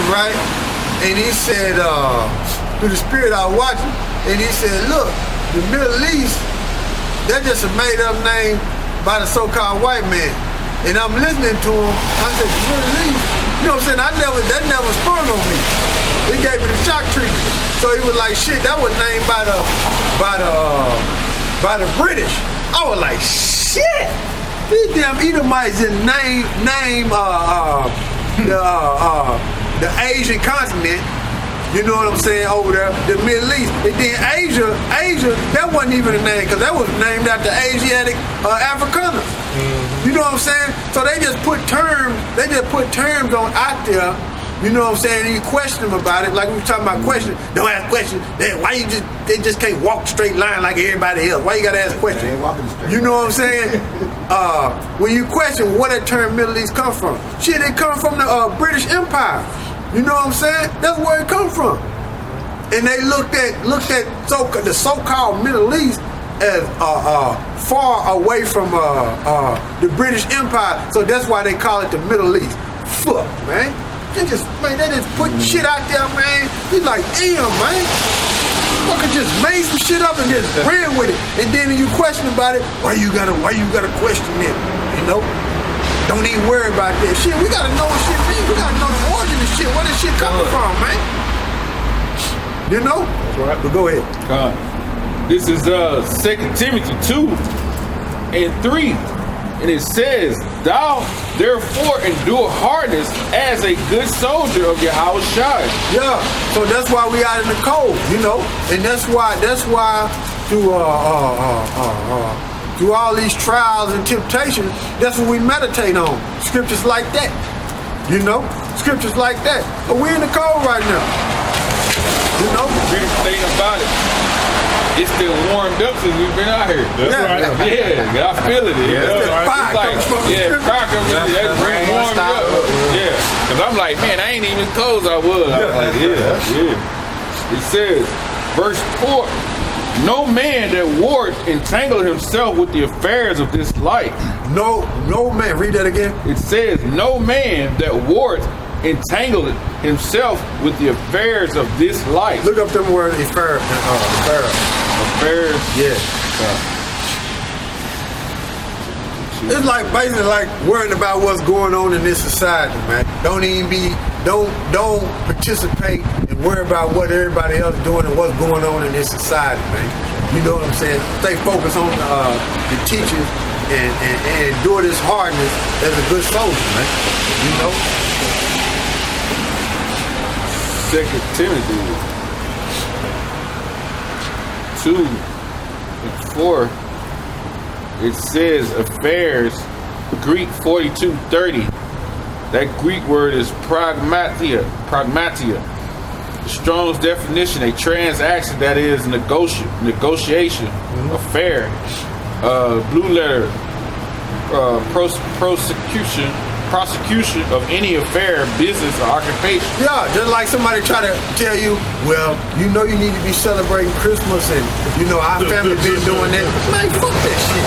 right? And he said, through the spirit I was watching, and he said, look, the Middle East, that's just a made up name by the so-called white man. And I'm listening to him, I said, the Middle East? You know what I'm saying? That never sprung on me. He gave me the shock treatment. So he was like, shit, that was named by the British. I was like, shit! These damn Edomites didn't name the Asian continent, you know what I'm saying, over there, the Middle East. And then Asia, that wasn't even a name, because that was named after Asiatic Afrikaners. You know what I'm saying? So they just put terms on out there, you know what I'm saying, and you question them about it, like we were talking about questions. Don't ask questions. Why they just can't walk straight line like everybody else? Why you gotta ask questions? You know what I'm saying? When you question where that term Middle East come from, shit, it come from the British Empire. You know what I'm saying? That's where it come from. And they looked at the so-called Middle East as far away from the British Empire, so that's why they call it the Middle East. Fuck, man. They just put shit out there, man. He's like, damn, man. Fucker just made some shit up and just ran with it. And then you question about it, why you gotta question it? You know? Don't even worry about that shit. We gotta know what shit means. We gotta know the origin of shit, where this shit coming from, man. You know? That's right. But go ahead. This is 2 Timothy 2:3. And it says, thou therefore endure hardness as a good soldier of Yahweh Shai. Yeah, so that's why we out in the cold, you know, and that's why through all these trials and temptations, that's what we meditate on. Scriptures like that, you know, scriptures like that. But we're in the cold right now, you know. The biggest thing about it, it's still warmed up since we've been out here. That's right. Yeah, I feel it. Yeah, it's like, fire comes in, that's really warmed up. Yeah, because I'm like, man, I ain't even as cold as I was. I was like, yeah. It says, verse 4, no man that warreth entangle himself with the affairs of this life. No man, read that again. It says, no man that warreth entangled himself with the affairs of this life. Look up them words, affairs. Yeah. It's like basically like worrying about what's going on in this society, man. Don't participate and worry about what everybody else is doing and what's going on in this society, man. You know what I'm saying? Stay focused on the teachings and endure this hardness as a good soldier, man. You know? 2 Timothy 2:4, it says affairs, Greek 42:30. That Greek word is pragmatia. The Strong's definition, a transaction that is negotiation, affair, blue letter, prosecution of any affair, business, or occupation. Yeah, just like somebody try to tell you, well, you know you need to be celebrating Christmas and, you know, our family been doing that. Man, fuck that shit.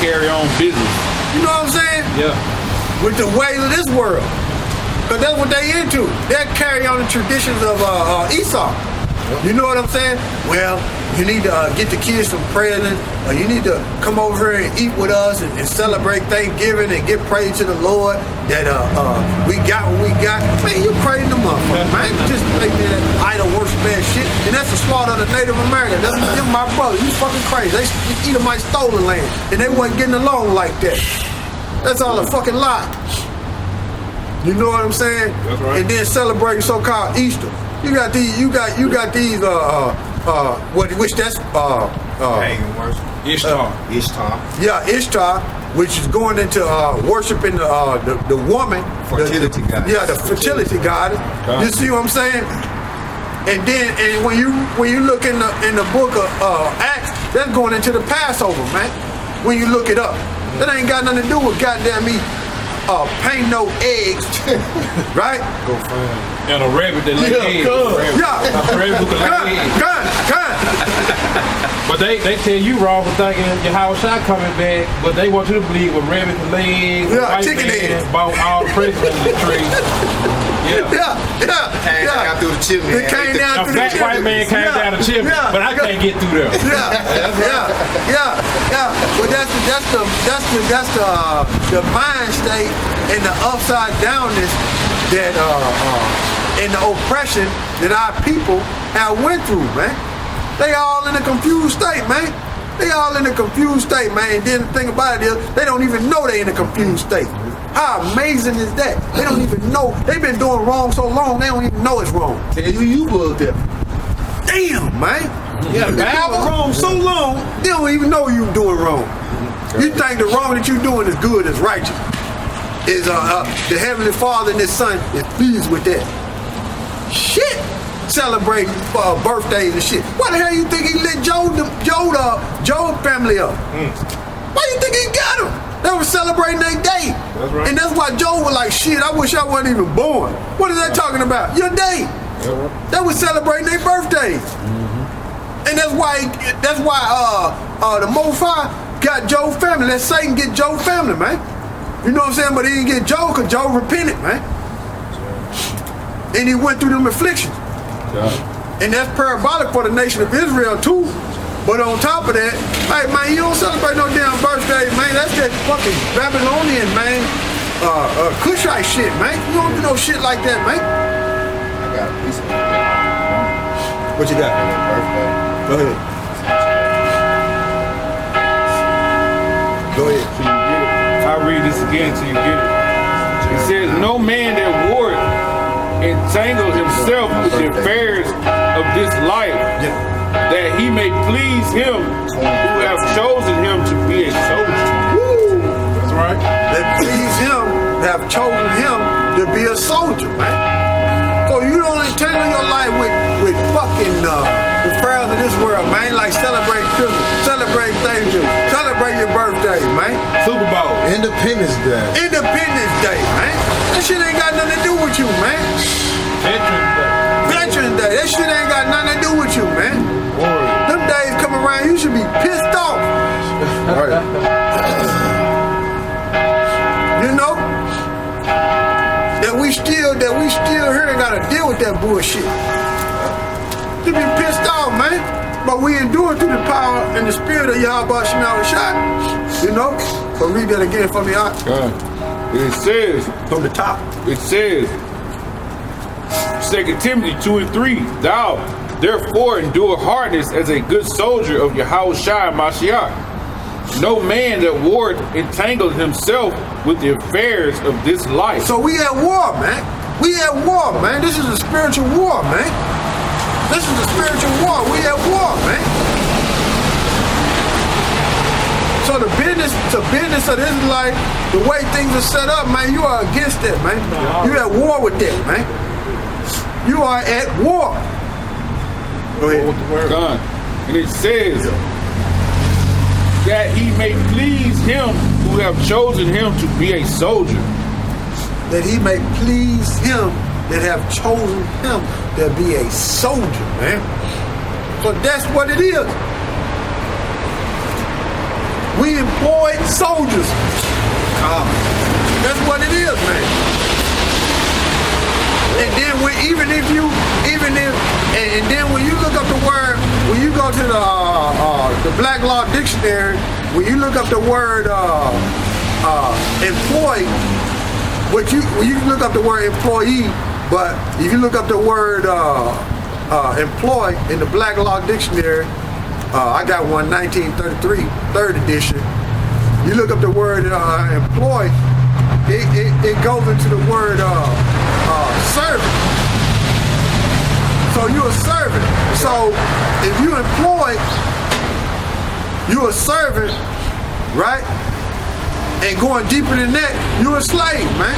Carry on business. You know what I'm saying? Yeah. With the ways of this world. Because that's what they into. They carry on the traditions of Esau. You know what I'm saying? Well, you need to get the kids some presents, or you need to come over here and eat with us and celebrate Thanksgiving and give praise to the Lord that we got what we got. Man, you praising the motherfucker, man. Just make that idol worship ass shit. And that's the slaughter of the Native Americans. That's my brother. You fucking crazy. They Edomite stole the land, and they wasn't getting along like that. That's all a fucking lie. You know what I'm saying? That's right. And then celebrating so-called Easter. You got these, which that's pagan worship. Ishtar. Yeah, Ishtar, which is going into worshiping the woman, fertility goddess. Yeah, the fertility goddess. You see what I'm saying? And then, when you look in the book of Acts, that's going into the Passover, man. When you look it up, that ain't got nothing to do with goddamn me paint no eggs, right? Go find. And a rabbit that lay eggs. Yeah. A rabbit who can lay eggs. But they tell you wrong for thinking your house shot coming back, but they want you to believe a rabbit can lay eggs. Yeah, chicken eggs. Bought all the presidents in the tree. Yeah. Came down through the chimney. It came down A through the fat white man came down the chimney, but I can't get through there. Yeah. But that's the mind state and the upside downness that and the oppression that our people have went through, man. They all in a confused state, man. They all in a confused state, man. And then the thing about it is, they don't even know they in a confused state. How amazing is that? They don't even know. They've been doing wrong so long, they don't even know it's wrong. Tell you was there. Damn, man. Yeah, You've been doing wrong so long, they don't even know you doing wrong. You think the wrong that you're doing is good, is righteous. Is the Heavenly Father and His Son is pleased with that. Shit. Celebrating birthdays and shit. Why the hell you think he lit Joe family up? Why you think he got them? They were celebrating their day. That's right. And that's why Joe was like, shit, I wish I wasn't even born. What is that talking about? Your day. They were celebrating their birthdays. And that's why the Most High got Joe family. Let Satan get Joe family, man. You know what I'm saying? But he didn't get Joe because Joe repented, man. And he went through them afflictions. And that's parabolic for the nation of Israel too. But on top of that, hey man, you don't celebrate no damn birthday, man. That's that fucking Babylonian, man. Cushite shit, man. You don't do no shit like that, man. I got a piece of it. What you got? Birthday. Go ahead. Go ahead. So you get it. I'll read this again so you get it. It says, no man that wore it entangled himself with the affairs of this life, that he may please him who have chosen him to be a soldier. Woo! That's right. That please him, that have chosen him to be a soldier, man. So you don't entangle your life with fucking the affairs of this world, man. Like celebrate Christmas, celebrate Thanksgiving, celebrate your birthday, man. Super Bowl. Independence Day. Independence Day, man. That shit ain't got nothing to do with you, man. Veterans Day. Veterans Day, that shit ain't got nothing to do with you, man. Them days come around, you should be pissed off. You know? That we still here and gotta deal with that bullshit. You be pissed off, man. But we endure through the power and the spirit of Yahweh Shema Shai. You know? So read that again for me, Art. It says, From the top. it says, 2 Timothy 2:3, thou therefore endure hardness as a good soldier of Yahushua Mashiach. No man that warred entangled himself with the affairs of this life. So we at war, man. We at war, man. This is a spiritual war, man. This is a spiritual war. We at war, man. So the business of this life, the way things are set up, man, you are against that, man. You at war with that, man. You are at war. Go ahead. God. And it says that he may please him who have chosen him to be a soldier. That he may please him that have chosen him to be a soldier, man. So that's what it is. We employ soldiers. That's what it is, man. And then when you look up the word, when you go to the Black Law Dictionary, when you look up the word employ, when you look up the word employee, but if you look up the word employ in the Black Law Dictionary, I got one 1933, 3rd edition. You look up the word employ, it goes into the word servant. So you're a servant. So if you employ, you're a servant, right? And going deeper than that, you're a slave, man.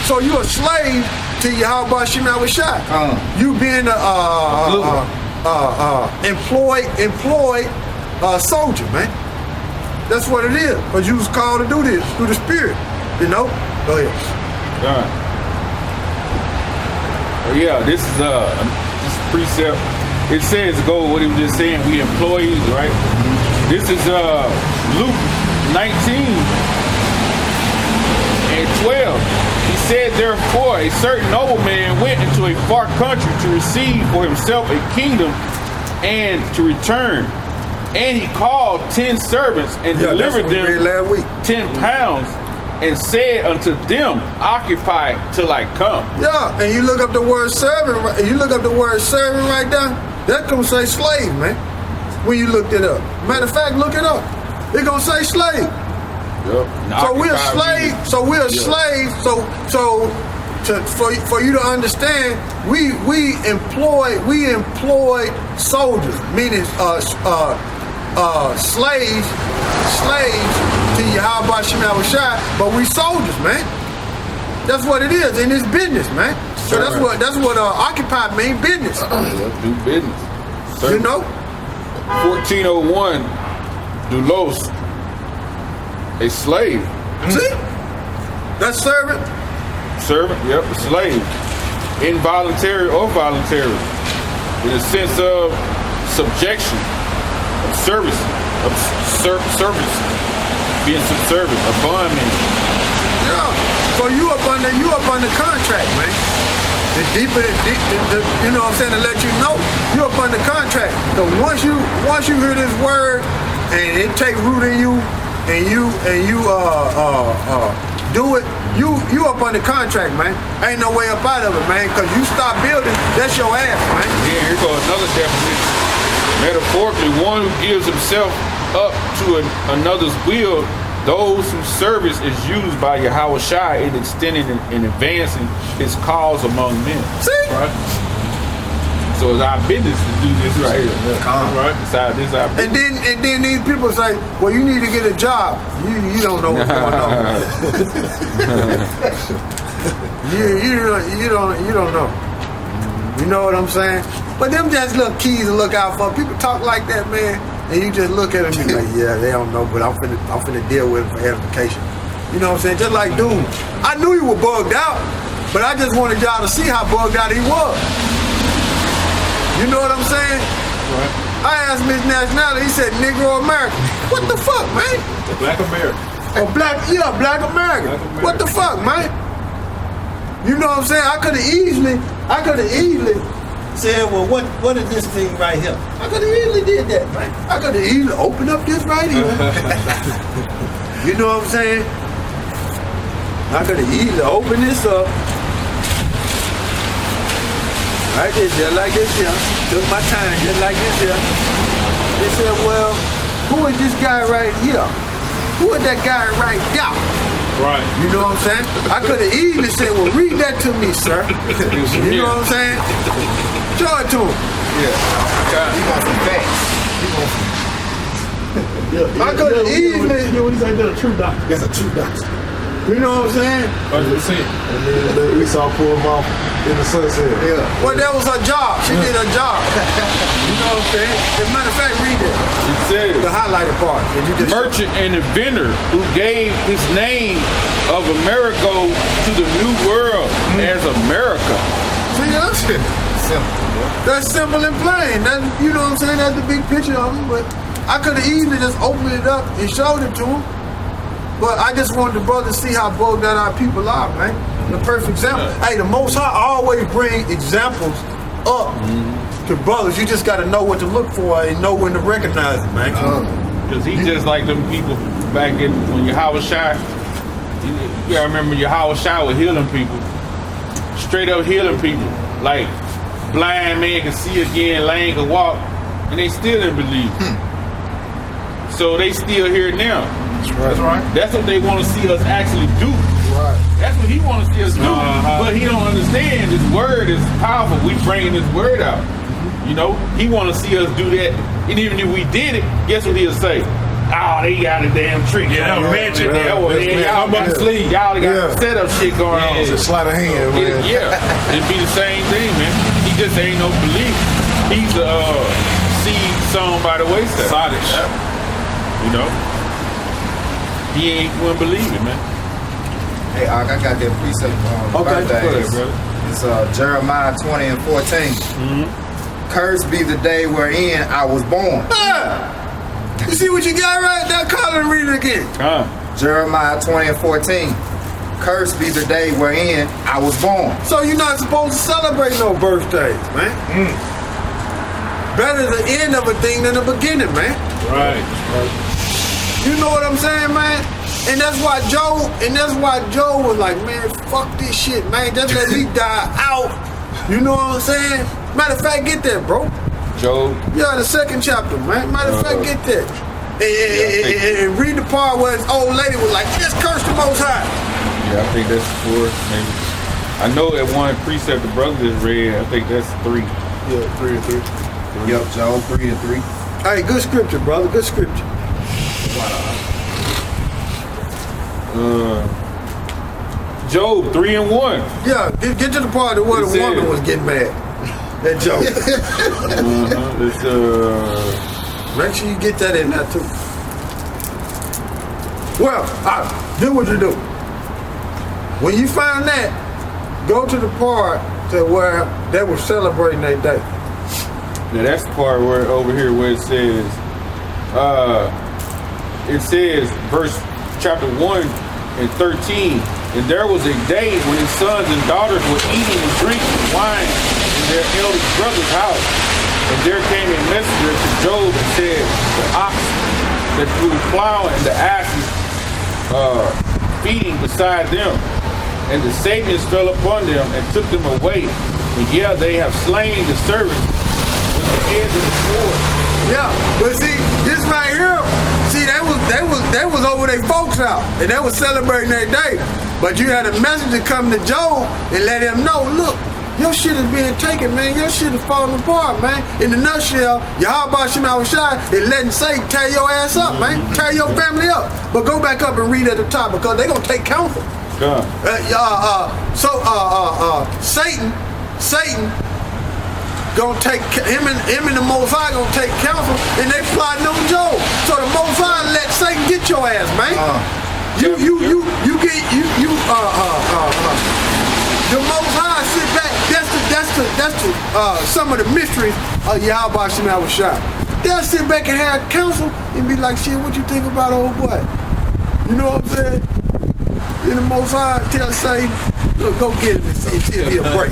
So you're a slave to Yahweh Shema Shai. You being employed soldier, man. That's what it is. Because you was called to do this through the spirit, you know? Go ahead. Yeah, this is precept. It says go what he was just saying. We employees, right? This is Luke 19:12. He said, therefore, a certain nobleman went into a far country to receive for himself a kingdom and to return. And he called 10 servants and delivered them 10 pounds and said unto them, occupy till I come. Yeah, and you look up the word servant, right there, that gonna say slave, man. When you looked it up. Matter of fact, look it up. It's gonna say slave. Yep. So we're slaves. So we're slaves. For you to understand, we employ soldiers, meaning slaves to Yahweh Shem Shai, but we soldiers, man. That's what it is in this business, man. So that's what occupy mean, business. Do business. You know? 1401, doulos, a slave. See? That's servant. Servant, yep, a slave. Involuntary or voluntary. In a sense of subjection, of service, service, being subservient, a bondman. Yeah. So you up under contract, man. The deeper, you know what I'm saying, to let you know, you up under contract. So once you hear this word and it take root in you, and you do it, you up under contract, man. Ain't no way up out of it, man. Cause you start building, that's your ass, man. Yeah, here goes another definition. Metaphorically, one who gives himself up to another's will. Those whose service is used by Yahweh Shai in extending and advancing his cause among men. See? Right? So it's our business to do this right here. Right? It's our business. And then these people say, well, you need to get a job. You don't know what's going on. you don't know. You know what I'm saying? But them just little keys to look out for. People talk like that, man. And you just look at them and be like, yeah, they don't know, but I'm finna deal with it for edification. You know what I'm saying? Just like dude, I knew he was bugged out, but I just wanted y'all to see how bugged out he was. You know what I'm saying? Right. I asked him his nationality, he said Negro American. What the fuck, man? Black American. Oh, Black American. What the fuck, man? You know what I'm saying? I could have easily said, well, what is this thing right here? I could have easily did that, man. I could have easily opened up this right here. You know what I'm saying? I could have easily opened this up. Right there, just like this here. Took my time, just like this here. They said, well, who is this guy right here? Who is that guy right there? Right. You know what I'm saying? I could have easily said, well, read that to me, sir. You know what I'm saying? Show it to him. Yeah. You got some facts. I could have easily. He's like a true doctor. That's a true doctor. You know what I'm saying? 100%. And then we saw pull him off in the sunset. Yeah. Well, that was her job. She did her job. You know what I'm saying? As a matter of fact, read it. It says, The highlighted part. merchant and inventor who gave his name of America to the New World as America. See, that's it. Simple. That's simple and plain. That, you know what I'm saying? That's the big picture of him. But I could have easily just opened it up and showed it to him. But I just wanted the brother to see how bugged out our people are, man. The perfect example. Hey, the Most High always bring examples up to brothers. You just got to know what to look for and know when to recognize it, man. Because he just like them people back in when Yahweh Shai. You gotta remember Yahweh Shai was healing people. Straight up healing people. Like blind man can see again, lame can walk, and they still didn't believe. So they still here now. That's right. That's what they want to see us actually do. Right. That's what he wants to see us do. But he don't understand this word is powerful. We bringing this word out. You know, he want to see us do that. And even if we did it, guess what he'll say? Oh, they got a damn trick. Yeah, magic. yeah, Y'all got Yeah. setup shit going on. It's a sleight of hand, man. It'd be the same thing, man. He just ain't no belief. He's a seed sown by the wayside. Sodish. You know? He ain't wouldn't believe it, man. Hey, I got that precept on birthday. It's Jeremiah 20 and 14. Cursed be the day wherein I was born. You see what you got right there? Call it and read it again. Jeremiah 20 and 14. Cursed be the day wherein I was born. So you're not supposed to celebrate no birthdays, man. Better the end of a thing than the beginning, man. Right. You know what I'm saying, man? And that's why Joe was like, man, fuck this shit, man. Just let me die out. You know what I'm saying? Matter of fact, get that, bro. Job. Yeah, the second chapter, man. Matter of fact, get that. And read the part where his old lady was like, just curse the Most High. Yeah, I think that's 4, maybe. I know that one precept the brother just read, I think that's 3. Yeah, 3 and 3. Yep, Job 3 and 3. Hey, good scripture, brother. Good scripture. Job 3 and 1. Yeah, get to the part where the woman was getting mad. That joke. Make sure you get that in there too. Well, do what you do. When you find that, go to the part to where they were celebrating their day. Yeah, that's the part where over here where it says, verse chapter 1 and 13, and there was a day when his sons and daughters were eating and drinking wine in their eldest brother's house. And there came a messenger to Job and said, the ox that drew the plow and the asses feeding beside them. And the Sabians fell upon them and took them away. And yeah, they have slain the servants with the edge of the sword. Yeah, but see, this right here, see, they was over their folks out, and they was celebrating their day. But you had a messenger come to Job and let him know, look, your shit is being taken, man. Your shit is falling apart, man. In a nutshell, Yahweh Shema Shai is letting Satan tear your ass up, man. Tear your family up. But go back up and read at the top because they're going to take counsel. Satan gonna take him and the Most High gonna take counsel, and they plotting on Job. So the Most High let Satan get your ass, man. The Most High sit back. That's some of the mysteries of Yahweh Shema Shai. They'll sit back and have counsel and be like, shit, what you think about old boy? You know what I'm saying? And the Most High tell Satan, look, go get him and see if he'll break.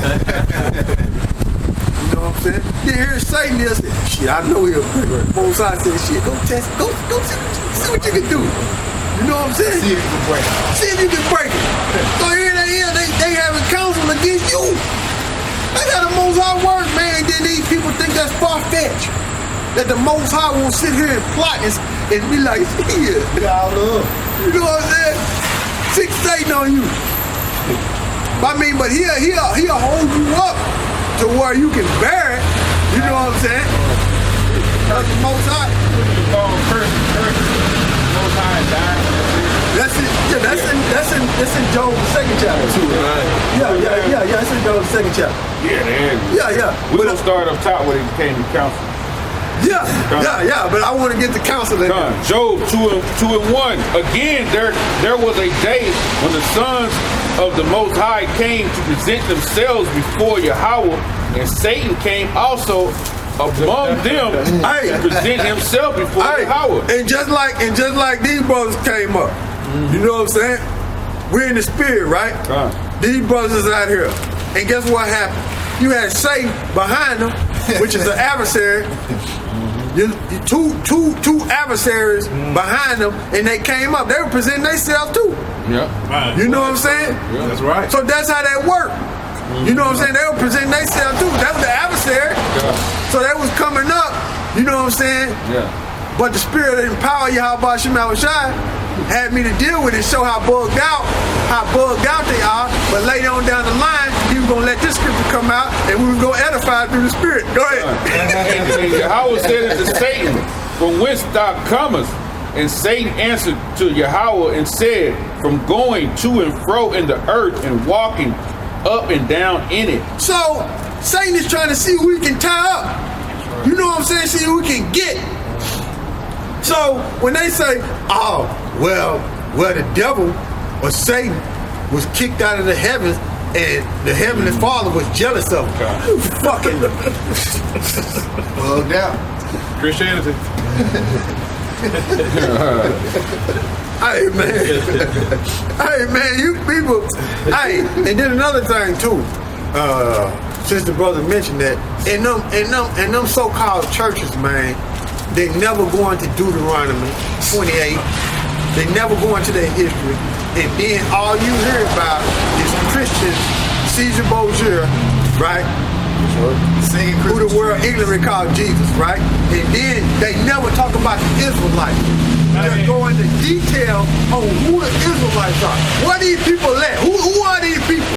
You know what I'm saying? Then here's Satan, they'll say, shit, I know he'll break. Most High said, shit, go test, go see what you can do. You know what I'm saying? See if you can break it. See if you can break it. So here they having counsel against you. They got the Most High word, man, and then these people think that's far-fetched. That the Most High won't sit here and plot and be like, yeah. You know what I'm saying? Six Satan on you. But he'll hold you up to where you can bear it. You know what I'm saying? That's the Most High. Most High died. That's it. Yeah, that's in Job the second chapter too. Right? Yeah. That's in Job the second chapter. Yeah. We're gonna start up top where he became the counsel. Yeah, but I want to get the counsel in there. Job 2 and 1. Again, there was a day when the sons of the Most High came to present themselves before Yahweh, and Satan came also among them to present himself before Yahweh. And just like these brothers came up, you know what I'm saying? We're in the spirit, right? These brothers out here, and guess what happened? You had Satan behind them, which is the adversary. Two adversaries behind them, and they came up. They were presenting themselves too. Yeah. You know what I'm saying? Yeah. That's right. So that's how that worked. You know what I'm saying? They were presenting themselves too. That was the adversary. Yeah. So they was coming up. You know what I'm saying? Yeah. But the spirit and power Yahweh Shema Shai had me to deal with it, show how bugged out they are. But later on down the line, he was gonna let this scripture come out, and we was gonna edify through the spirit. Go ahead. And Yahweh said unto Satan, from whence thou comest? And Satan answered to Yahweh and said, from going to and fro in the earth and walking up and down in it. So Satan is trying to see who he can tie up. You know what I'm saying? See who he can get. So when they say, oh, well, the devil or Satan was kicked out of the heavens, and the Heavenly Father was jealous of him. You fucking bugged out. Christianity. Hey man, you people. Hey, and then another thing too. Since the brother mentioned that, in them so-called churches, man, they never go into Deuteronomy 28. They never go into their history, and then all you hear about is Christian Caesar Borgia, right? Who the world ignorant called Jesus, right? And then they never talk about the Israelites. They go into detail on who the Israelites are. Where these people at? Who are these people?